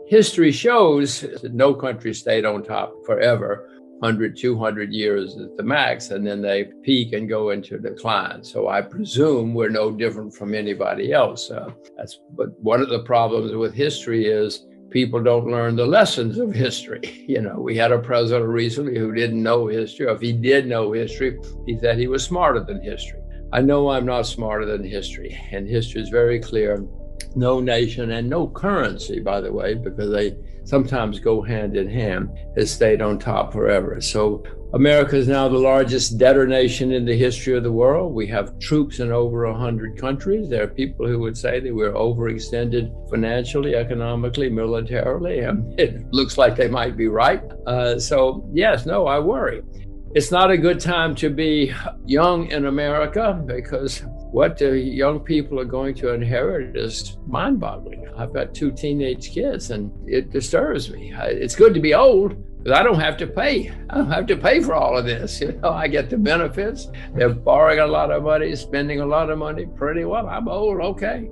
history shows that no country stayed on top forever. 100, 200 years at the max, and then they peak and go into decline. So I presume we're no different from anybody else. But one of the problems with history is people don't learn the lessons of history. We had a president recently who didn't know history, or if he did know history, he said he was smarter than history. I know I'm not smarter than history, and history is very clear. No nation and no currency, by the way, because they sometimes go hand in hand, has stayed on top forever. So America is now the largest debtor nation in the history of the world. We have troops in over 100 countries. There are people who would say that we're overextended financially, economically, militarily. It looks like they might be right. So yes, no, I worry. It's not a good time to be young in America because what the young people are going to inherit is mind-boggling. I've got 2 teenage kids and it disturbs me. It's good to be old because I don't have to pay. I don't have to pay for all of this. I get the benefits. They're borrowing a lot of money, spending a lot of money. Pretty well, I'm old, okay,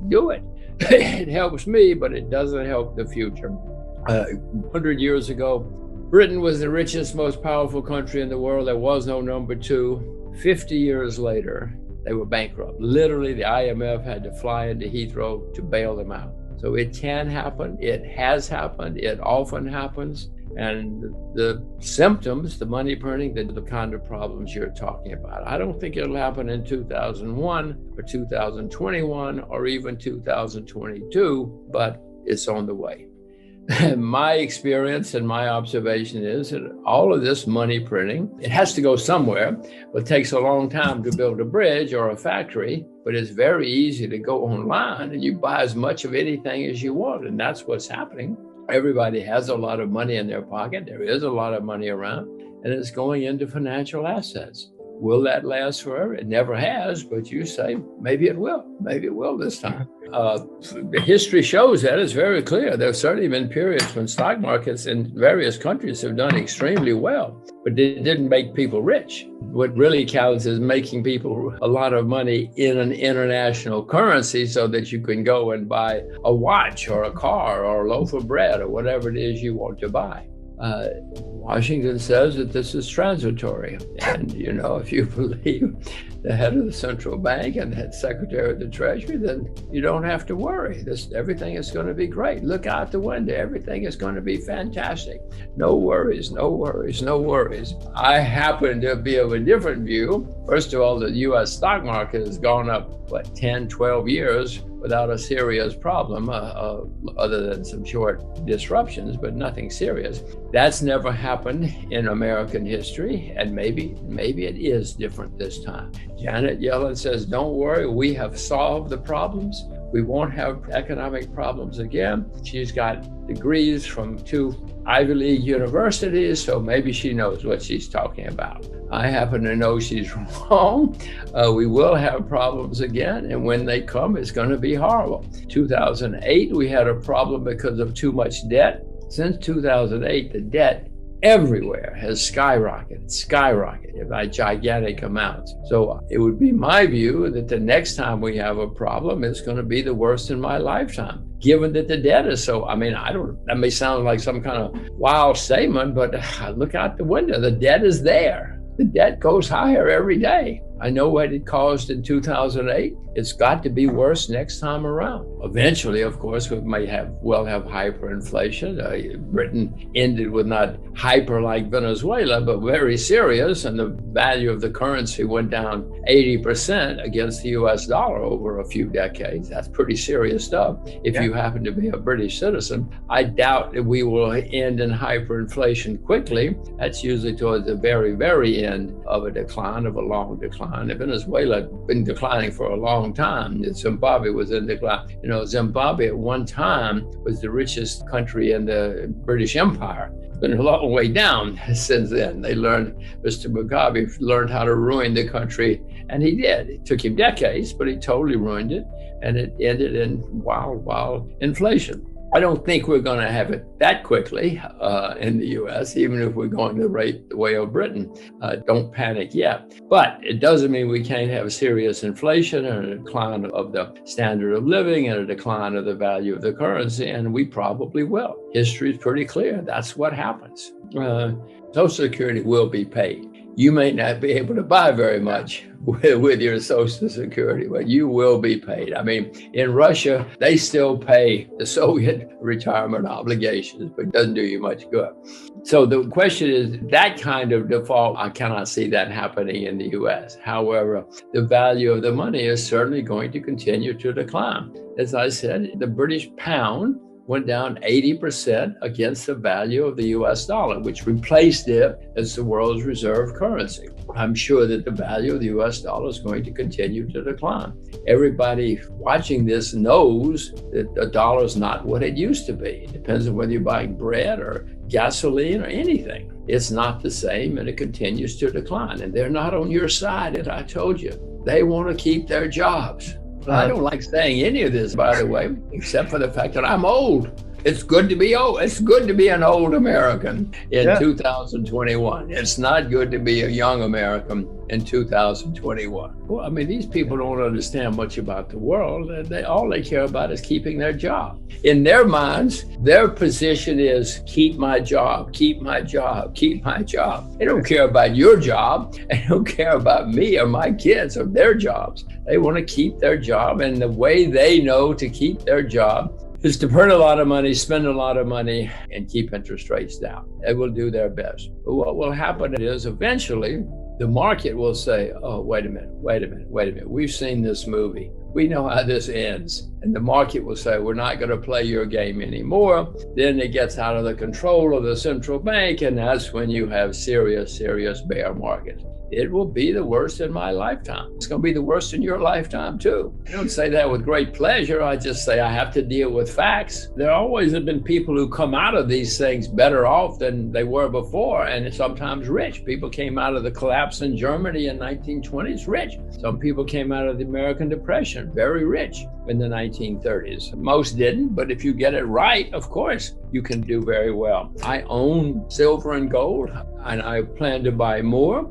do it. It helps me, but it doesn't help the future. 100 years ago, Britain was the richest, most powerful country in the world. There was no number 2. 50 years later, they were bankrupt. Literally, the IMF had to fly into Heathrow to bail them out. So it can happen. It has happened. It often happens. And the symptoms, the money printing, the kind of problems you're talking about. I don't think it'll happen in 2001 or 2021 or even 2022, but it's on the way. My experience and my observation is that all of this money printing, it has to go somewhere, but it takes a long time to build a bridge or a factory, but it's very easy to go online and you buy as much of anything as you want. And that's what's happening. Everybody has a lot of money in their pocket. There is a lot of money around and it's going into financial assets. Will that last forever? It never has, but you say, maybe it will. Maybe it will this time. The history shows that. It's very clear. There have certainly been periods when stock markets in various countries have done extremely well, but it didn't make people rich. What really counts is making people a lot of money in an international currency so that you can go and buy a watch or a car or a loaf of bread or whatever it is you want to buy. Washington says that this is transitory. And, if you believe the head of the central bank and the secretary of the treasury, then you don't have to worry. Everything is going to be great. Look out the window. Everything is going to be fantastic. No worries, no worries, no worries. I happen to be of a different view. First of all, the U.S. stock market has gone up, 10, 12 years without a serious problem, other than some short disruptions, but nothing serious. That's never happened in American history, and maybe it is different this time. Janet Yellen says, don't worry, we have solved the problems. We won't have economic problems again. She's got degrees from 2 Ivy League universities, so maybe she knows what she's talking about. I happen to know she's wrong. We will have problems again, and when they come, it's going to be horrible. 2008, we had a problem because of too much debt. Since 2008, the debt everywhere has skyrocketed by gigantic amounts. So it would be my view that the next time we have a problem, it's going to be the worst in my lifetime, given that the debt is so, that may sound like some kind of wild statement, but look out the window. The debt is there. The debt goes higher every day. I know what it caused in 2008. It's got to be worse next time around. Eventually, of course, we may have hyperinflation. Britain ended with not hyper like Venezuela, but very serious, and the value of the currency went down 80% against the US dollar over a few decades. That's pretty serious stuff. If you happen to be a British citizen, I doubt that we will end in hyperinflation quickly. That's usually towards the very, very end of a decline, of a long decline. Venezuela had been declining for a long time. Zimbabwe was in decline. Zimbabwe at one time was the richest country in the British Empire. It's been a long way down since then. Mr. Mugabe learned how to ruin the country, and he did. It took him decades, but he totally ruined it, and it ended in wild inflation. I don't think we're going to have it that quickly in the U.S., even if we're going the way of Britain. Don't panic yet. But it doesn't mean we can't have serious inflation and a decline of the standard of living and a decline of the value of the currency, and we probably will. History is pretty clear. That's what happens. Social Security will be paid. You may not be able to buy very much with your Social Security, but you will be paid. I mean, in Russia, they still pay the Soviet retirement obligations, but it doesn't do you much good. So the question is, that kind of default, I cannot see that happening in the US. However, the value of the money is certainly going to continue to decline. As I said, the British pound went down 80% against the value of the US dollar, which replaced it as the world's reserve currency. I'm sure that the value of the US dollar is going to continue to decline. Everybody watching this knows that the dollar is not what it used to be. It depends on whether you're buying bread or gasoline or anything. It's not the same, and it continues to decline. And they're not on your side, as I told you. They want to keep their jobs. I don't like saying any of this, by the way, except for the fact that I'm old. It's good to be old. It's good to be an old American in 2021. It's not good to be a young American in 2021. Well, I mean, these people don't understand much about the world. All they care about is keeping their job. In their minds, their position is keep my job, keep my job, keep my job. They don't care about your job. They don't care about me or my kids or their jobs. They want to keep their job, and the way they know to keep their job is to burn a lot of money, spend a lot of money, and keep interest rates down. They will do their best. But what will happen is eventually the market will say, oh, wait a minute. We've seen this movie. We know how this ends. And the market will say, we're not going to play your game anymore. Then it gets out of the control of the central bank, and that's when you have serious bear market. It will be the worst in my lifetime. It's going to be the worst in your lifetime, too. I don't say that with great pleasure. I just say I have to deal with facts. There always have been people who come out of these things better off than they were before, and sometimes rich. People came out of the collapse in Germany in 1920s rich. Some people came out of the American Depression very rich in the 1930s. Most didn't, but if you get it right, of course, you can do very well. I own silver and gold, and I plan to buy more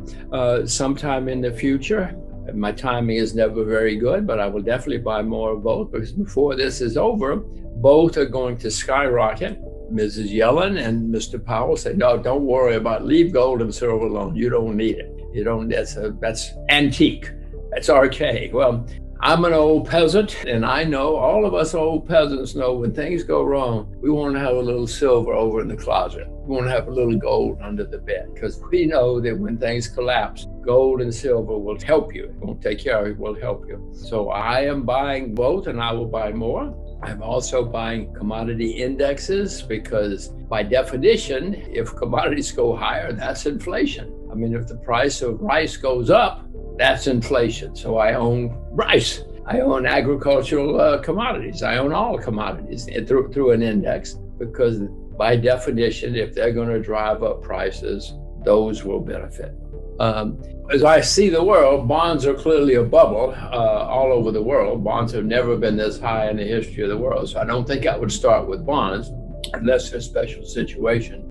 sometime in the future. My timing is never very good, but I will definitely buy more of both, because before this is over, both are going to skyrocket. Mrs. Yellen and Mr. Powell say, no, don't worry leave gold and silver alone. You don't need it. That's antique. That's archaic. Well, I'm an old peasant, and I know, all of us old peasants know, when things go wrong, we want to have a little silver over in the closet. We want to have a little gold under the bed, because we know that when things collapse, gold and silver will help you. It won't take care of you, it will help you. So I am buying both, and I will buy more. I'm also buying commodity indexes, because by definition, if commodities go higher, that's inflation. I mean, if the price of rice goes up, that's inflation. So I own rice. I own agricultural commodities. I own all commodities through an index, because by definition, if they're going to drive up prices, those will benefit. As I see the world, bonds are clearly a bubble all over the world. Bonds have never been this high in the history of the world. So I don't think I would start with bonds unless there's a special situation.